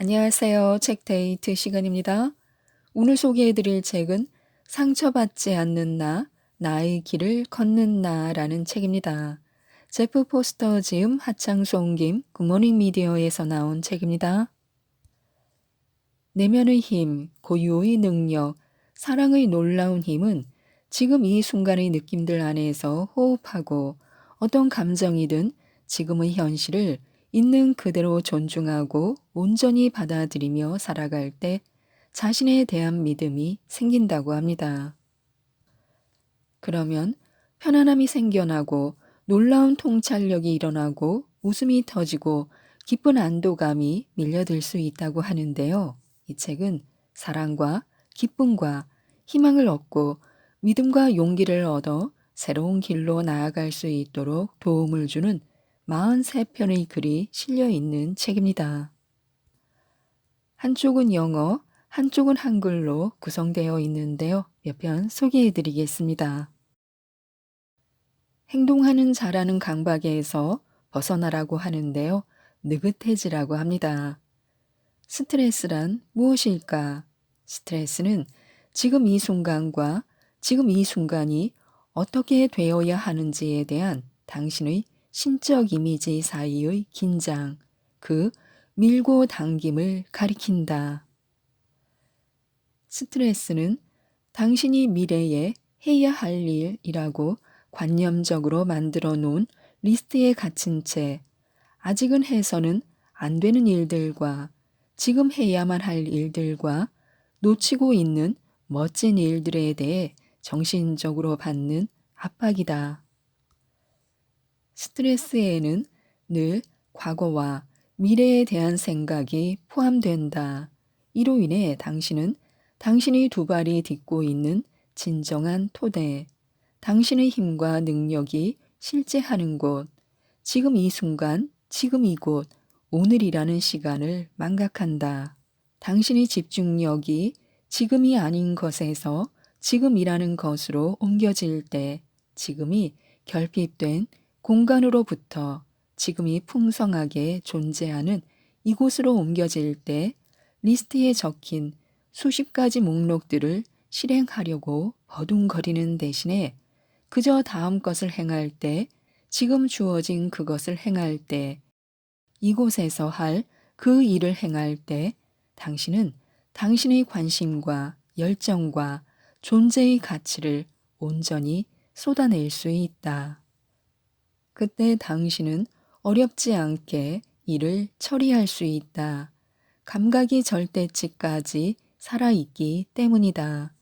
안녕하세요. 책데이트 시간입니다. 오늘 소개해드릴 책은 상처받지 않는 나, 나의 길을 걷는 나라는 책입니다. 제프 포스터 지음, 하창수 옮김, 굿모닝 미디어에서 나온 책입니다. 내면의 힘, 고유의 능력, 사랑의 놀라운 힘은 지금 이 순간의 느낌들 안에서 호흡하고 어떤 감정이든 지금의 현실을 있는 그대로 존중하고 온전히 받아들이며 살아갈 때 자신에 대한 믿음이 생긴다고 합니다. 그러면 편안함이 생겨나고 놀라운 통찰력이 일어나고 웃음이 터지고 기쁜 안도감이 밀려들 수 있다고 하는데요. 이 책은 사랑과 기쁨과 희망을 얻고 믿음과 용기를 얻어 새로운 길로 나아갈 수 있도록 도움을 주는 43편의 글이 실려 있는 책입니다. 한쪽은 영어, 한쪽은 한글로 구성되어 있는데요. 몇 편 소개해 드리겠습니다. 행동하는 자라는 강박에서 벗어나라고 하는데요. 느긋해지라고 합니다. 스트레스란 무엇일까? 스트레스는 지금 이 순간과 지금 이 순간이 어떻게 되어야 하는지에 대한 당신의 신적 이미지 사이의 긴장, 그 밀고 당김을 가리킨다. 스트레스는 당신이 미래에 해야 할 일이라고 관념적으로 만들어 놓은 리스트에 갇힌 채 아직은 해서는 안 되는 일들과 지금 해야만 할 일들과 놓치고 있는 멋진 일들에 대해 정신적으로 받는 압박이다. 스트레스에는 늘 과거와 미래에 대한 생각이 포함된다. 이로 인해 당신은 당신의 두 발이 딛고 있는 진정한 토대, 당신의 힘과 능력이 실제하는 곳, 지금 이 순간, 지금 이곳, 오늘이라는 시간을 망각한다. 당신의 집중력이 지금이 아닌 것에서 지금이라는 것으로 옮겨질 때 지금이 결핍된 공간으로부터 지금이 풍성하게 존재하는 이곳으로 옮겨질 때 리스트에 적힌 수십 가지 목록들을 실행하려고 버둥거리는 대신에 그저 다음 것을 행할 때 지금 주어진 그것을 행할 때 이곳에서 할 그 일을 행할 때 당신은 당신의 관심과 열정과 존재의 가치를 온전히 쏟아낼 수 있다. 그때 당신은 어렵지 않게 일을 처리할 수 있다. 감각이 절대치까지 살아있기 때문이다.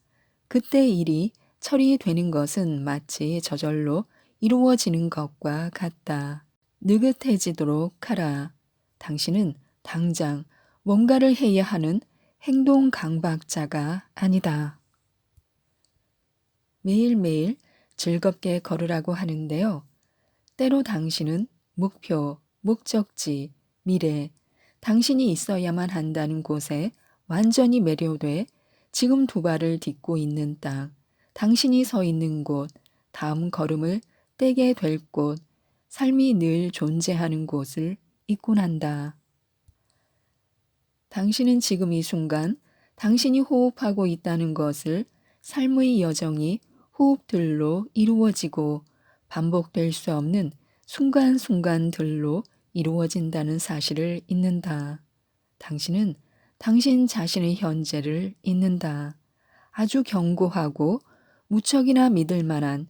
그때 일이 처리되는 것은 마치 저절로 이루어지는 것과 같다. 느긋해지도록 하라. 당신은 당장 뭔가를 해야 하는 행동 강박자가 아니다. 매일매일 즐겁게 걸으라고 하는데요. 때로 당신은 목표, 목적지, 미래, 당신이 있어야만 한다는 곳에 완전히 매료돼 지금 두 발을 딛고 있는 땅, 당신이 서 있는 곳, 다음 걸음을 떼게 될 곳, 삶이 늘 존재하는 곳을 잊고 난다. 당신은 지금 이 순간 당신이 호흡하고 있다는 것을 삶의 여정이 호흡들로 이루어지고 반복될 수 없는 순간순간들로 이루어진다는 사실을 잊는다. 당신은 당신 자신의 현재를 잊는다. 아주 견고하고 무척이나 믿을 만한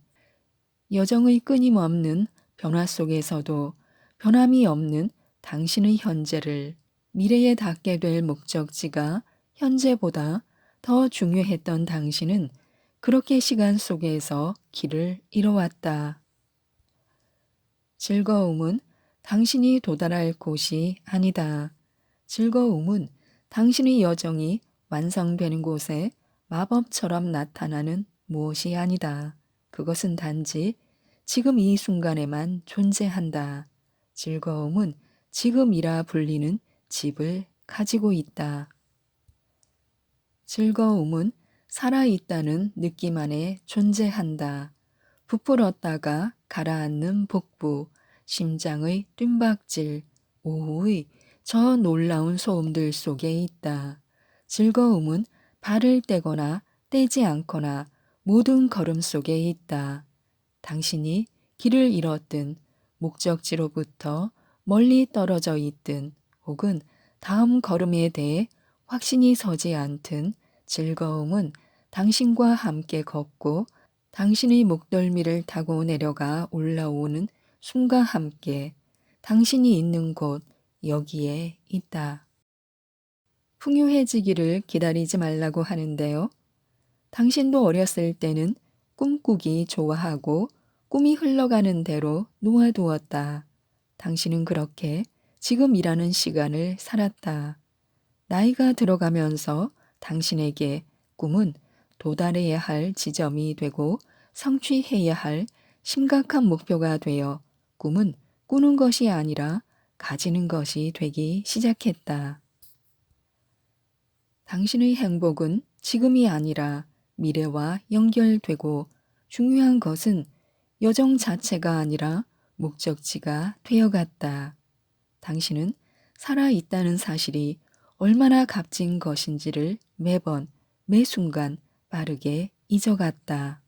여정의 끊임없는 변화 속에서도 변함이 없는 당신의 현재를 미래에 닿게 될 목적지가 현재보다 더 중요했던 당신은 그렇게 시간 속에서 길을 잃어왔다. 즐거움은 당신이 도달할 곳이 아니다. 즐거움은 당신의 여정이 완성되는 곳에 마법처럼 나타나는 무엇이 아니다. 그것은 단지 지금 이 순간에만 존재한다. 즐거움은 지금이라 불리는 집을 가지고 있다. 즐거움은 살아있다는 느낌 안에 존재한다. 부풀었다가 가라앉는 복부, 심장의 뜀박질, 오후의 저 놀라운 소음들 속에 있다. 즐거움은 발을 떼거나 떼지 않거나 모든 걸음 속에 있다. 당신이 길을 잃었든 목적지로부터 멀리 떨어져 있든 혹은 다음 걸음에 대해 확신이 서지 않든 즐거움은 당신과 함께 걷고 당신의 목덜미를 타고 내려가 올라오는 숨과 함께 당신이 있는 곳 여기에 있다. 풍요해지기를 기다리지 말라고 하는데요. 당신도 어렸을 때는 꿈꾸기 좋아하고 꿈이 흘러가는 대로 놓아두었다. 당신은 그렇게 지금 일하는 시간을 살았다. 나이가 들어가면서 당신에게 꿈은 도달해야 할 지점이 되고 성취해야 할 심각한 목표가 되어 꿈은 꾸는 것이 아니라 가지는 것이 되기 시작했다. 당신의 행복은 지금이 아니라 미래와 연결되고 중요한 것은 여정 자체가 아니라 목적지가 되어갔다. 당신은 살아있다는 사실이 얼마나 값진 것인지를 매번, 매 순간 빠르게 잊어갔다.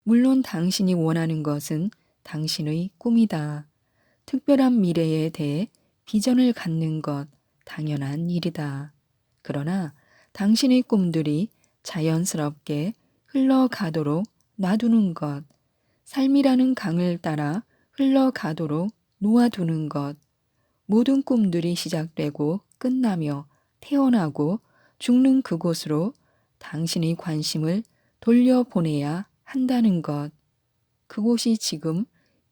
물론 당신이 원하는 것은 당신의 꿈이다. 특별한 미래에 대해 비전을 갖는 것 당연한 일이다. 그러나 당신의 꿈들이 자연스럽게 흘러가도록 놔두는 것, 삶이라는 강을 따라 흘러가도록 놓아두는 것, 모든 꿈들이 시작되고 끝나며 태어나고 죽는 그곳으로 당신의 관심을 돌려보내야 한다는 것, 그곳이 지금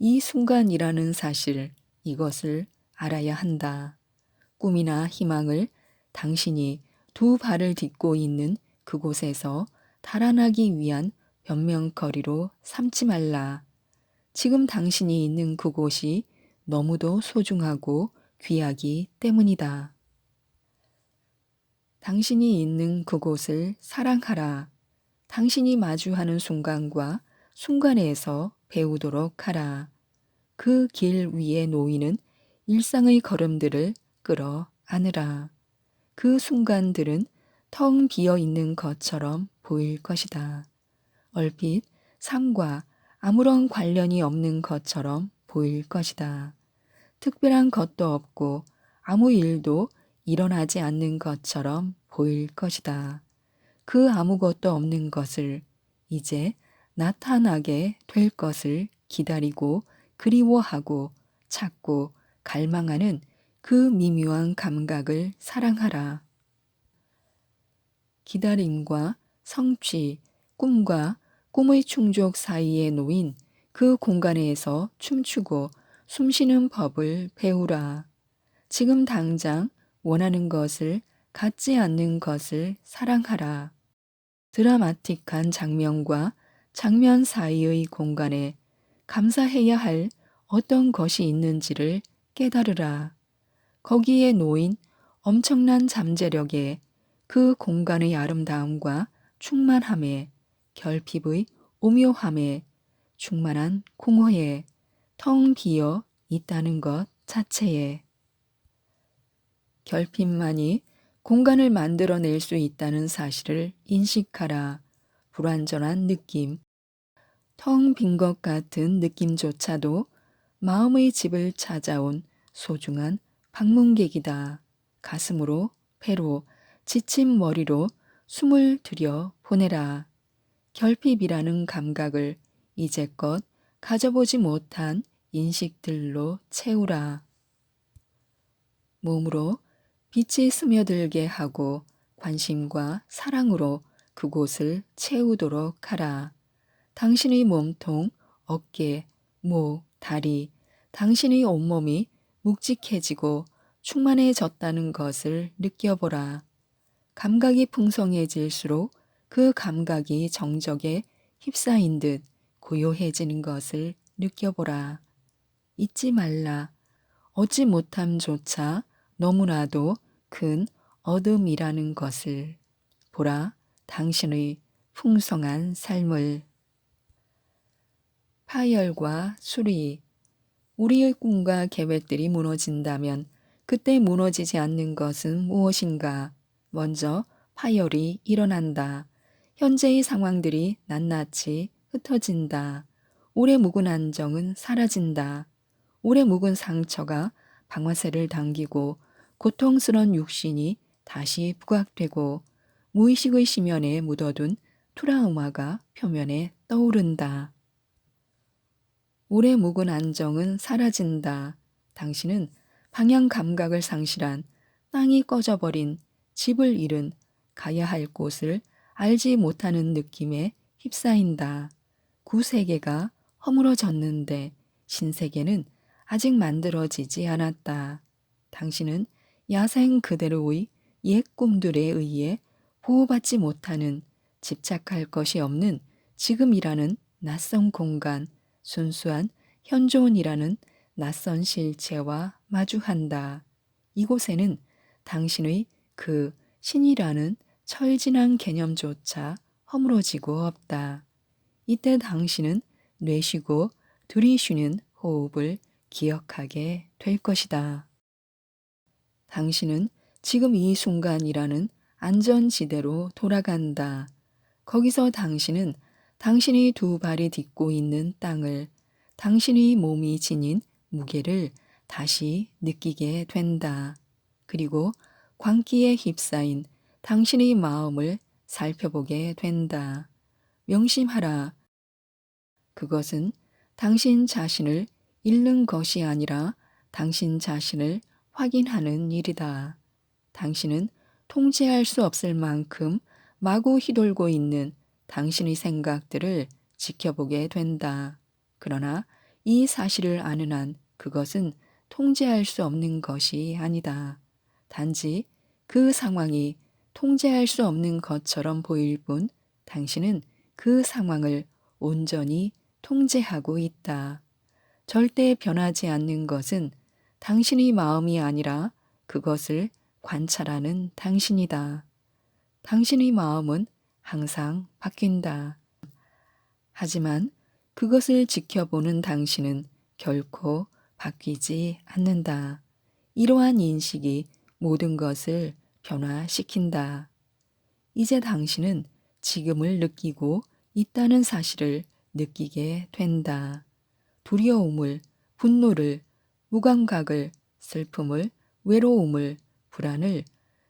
이 순간이라는 사실, 이것을 알아야 한다. 꿈이나 희망을 당신이 두 발을 딛고 있는 그곳에서 달아나기 위한 변명거리로 삼지 말라. 지금 당신이 있는 그곳이 너무도 소중하고 귀하기 때문이다. 당신이 있는 그곳을 사랑하라. 당신이 마주하는 순간과 순간에서 배우도록 하라. 그 길 위에 놓이는 일상의 걸음들을 끌어 안으라. 그 순간들은 텅 비어 있는 것처럼 보일 것이다. 얼핏 삶과 아무런 관련이 없는 것처럼 보일 것이다. 특별한 것도 없고 아무 일도 일어나지 않는 것처럼 보일 것이다. 그 아무것도 없는 것을 이제 나타나게 될 것을 기다리고 그리워하고 찾고 갈망하는 그 미묘한 감각을 사랑하라. 기다림과 성취, 꿈과 꿈의 충족 사이에 놓인 그 공간에서 춤추고 숨쉬는 법을 배우라. 지금 당장 원하는 것을 갖지 않는 것을 사랑하라. 드라마틱한 장면과 장면 사이의 공간에 감사해야 할 어떤 것이 있는지를 깨달으라. 거기에 놓인 엄청난 잠재력에 그 공간의 아름다움과 충만함에 결핍의 오묘함에 충만한 공허에 텅 비어 있다는 것 자체에 결핍만이 공간을 만들어낼 수 있다는 사실을 인식하라. 불완전한 느낌, 텅 빈 것 같은 느낌조차도 마음의 집을 찾아온 소중한 방문객이다. 가슴으로, 배로, 지친 머리로 숨을 들여 보내라. 결핍이라는 감각을 이제껏 가져보지 못한 인식들로 채우라. 몸으로 빛이 스며들게 하고 관심과 사랑으로 그곳을 채우도록 하라. 당신의 몸통, 어깨, 목, 다리, 당신의 온몸이 묵직해지고 충만해졌다는 것을 느껴보라. 감각이 풍성해질수록 그 감각이 정적에 휩싸인 듯 고요해지는 것을 느껴보라. 잊지 말라. 얻지 못함조차 너무나도 큰 얻음이라는 것을 보라. 당신의 풍성한 삶을. 파열과 수리. 우리의 꿈과 계획들이 무너진다면 그때 무너지지 않는 것은 무엇인가? 먼저 파열이 일어난다. 현재의 상황들이 낱낱이 흩어진다. 오래 묵은 안정은 사라진다. 오래 묵은 상처가 방아쇠를 당기고 고통스런 육신이 다시 부각되고 무의식의 심연에 묻어둔 트라우마가 표면에 떠오른다. 오래 묵은 안정은 사라진다. 당신은 방향 감각을 상실한, 땅이 꺼져버린, 집을 잃은, 가야 할 곳을 알지 못하는 느낌에 휩싸인다. 구세계가 허물어졌는데 신세계는 아직 만들어지지 않았다. 당신은 야생 그대로의 옛 꿈들에 의해 보호받지 못하는, 집착할 것이 없는 지금이라는 낯선 공간, 순수한 현존이라는 낯선 실체와 마주한다. 이곳에는 당신의 그 신이라는 철진한 개념조차 허물어지고 없다. 이때 당신은 내쉬고 들이쉬는 호흡을 기억하게 될 것이다. 당신은 지금 이 순간이라는 안전지대로 돌아간다. 거기서 당신은 당신이 두 발이 딛고 있는 땅을, 당신의 몸이 지닌 무게를 다시 느끼게 된다. 그리고 광기에 휩싸인 당신의 마음을 살펴보게 된다. 명심하라. 그것은 당신 자신을 잃는 것이 아니라 당신 자신을 확인하는 일이다. 당신은 통제할 수 없을 만큼 마구 휘돌고 있는 당신의 생각들을 지켜보게 된다. 그러나 이 사실을 아는 한 그것은 통제할 수 없는 것이 아니다. 단지 그 상황이 통제할 수 없는 것처럼 보일 뿐 당신은 그 상황을 온전히 통제하고 있다. 절대 변하지 않는 것은 당신의 마음이 아니라 그것을 관찰하는 당신이다. 당신의 마음은 항상 바뀐다. 하지만 그것을 지켜보는 당신은 결코 바뀌지 않는다. 이러한 인식이 모든 것을 변화시킨다. 이제 당신은 지금을 느끼고 있다는 사실을 느끼게 된다. 두려움을, 분노를, 무감각을, 슬픔을, 외로움을, 불안을,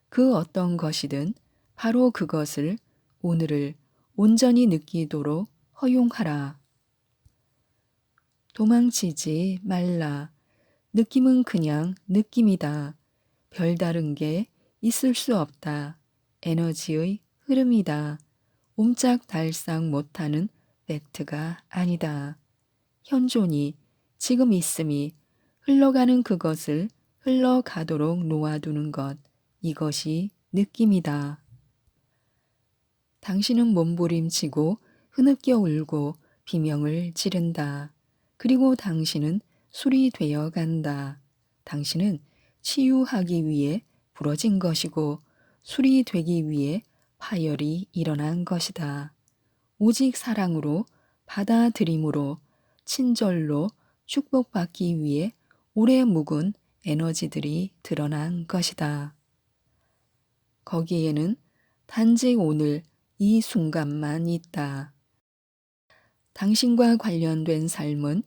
그 어떤 것이든 바로 그것을, 오늘을 온전히 느끼도록 허용하라. 도망치지 말라. 느낌은 그냥 느낌이다. 별다른 게 있을 수 없다. 에너지의 흐름이다. 옴짝달싹 못하는 팩트가 아니다. 현존이, 지금 있음이, 흘러가는 그것을 흘러가도록 놓아두는 것, 이것이 느낌이다. 당신은 몸부림치고 흐느껴 울고 비명을 지른다. 그리고 당신은 술이 되어 간다. 당신은 치유하기 위해 부러진 것이고 술이 되기 위해 파열이 일어난 것이다. 오직 사랑으로, 받아들임으로, 친절로 축복받기 위해 오래 묵은 에너지들이 드러난 것이다. 거기에는 단지 오늘 이 순간만 있다. 당신과 관련된 삶은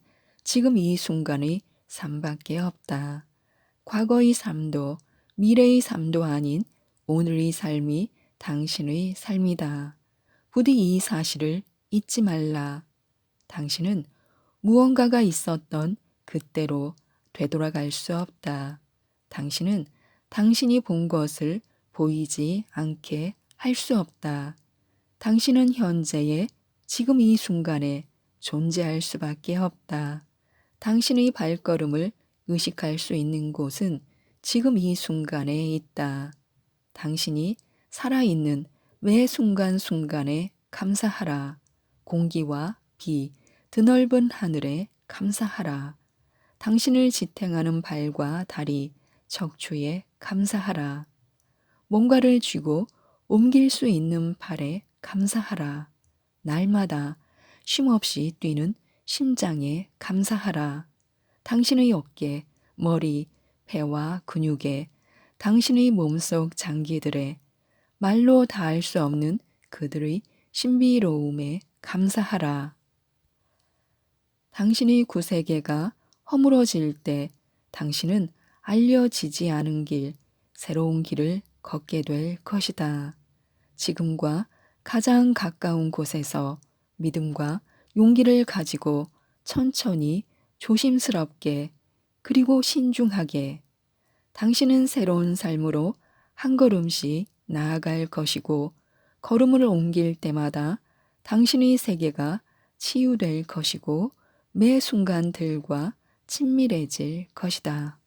지금 이 순간의 삶밖에 없다. 과거의 삶도 미래의 삶도 아닌 오늘의 삶이 당신의 삶이다. 부디 이 사실을 잊지 말라. 당신은 무언가가 있었던 그때로 되돌아갈 수 없다. 당신은 당신이 본 것을 보이지 않게 할 수 없다. 당신은 현재의 지금 이 순간에 존재할 수밖에 없다. 당신의 발걸음을 의식할 수 있는 곳은 지금 이 순간에 있다. 당신이 살아있는 매 순간순간에 감사하라. 공기와 비, 드넓은 하늘에 감사하라. 당신을 지탱하는 발과 다리, 척추에 감사하라. 뭔가를 쥐고 옮길 수 있는 팔에 감사하라. 날마다 쉼없이 뛰는 심장에 감사하라. 당신의 어깨, 머리, 폐와 근육에, 당신의 몸속 장기들에, 말로 다할 수 없는 그들의 신비로움에 감사하라. 당신의 구세계가 허물어질 때 당신은 알려지지 않은 길, 새로운 길을 걷게 될 것이다. 지금과 가장 가까운 곳에서 믿음과 용기를 가지고 천천히 조심스럽게 그리고 신중하게 당신은 새로운 삶으로 한 걸음씩 나아갈 것이고 걸음을 옮길 때마다 당신의 세계가 치유될 것이고 매 순간들과 친밀해질 것이다.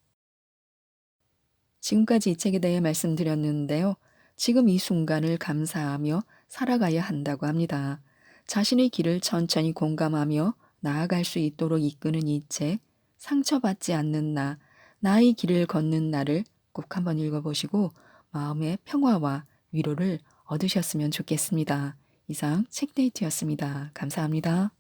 지금까지 이 책에 대해 말씀드렸는데요. 지금 이 순간을 감사하며 살아가야 한다고 합니다. 자신의 길을 천천히 공감하며 나아갈 수 있도록 이끄는 이 책, 상처받지 않는 나, 나의 길을 걷는 나를 꼭 한번 읽어보시고 마음의 평화와 위로를 얻으셨으면 좋겠습니다. 이상 책데이트였습니다. 감사합니다.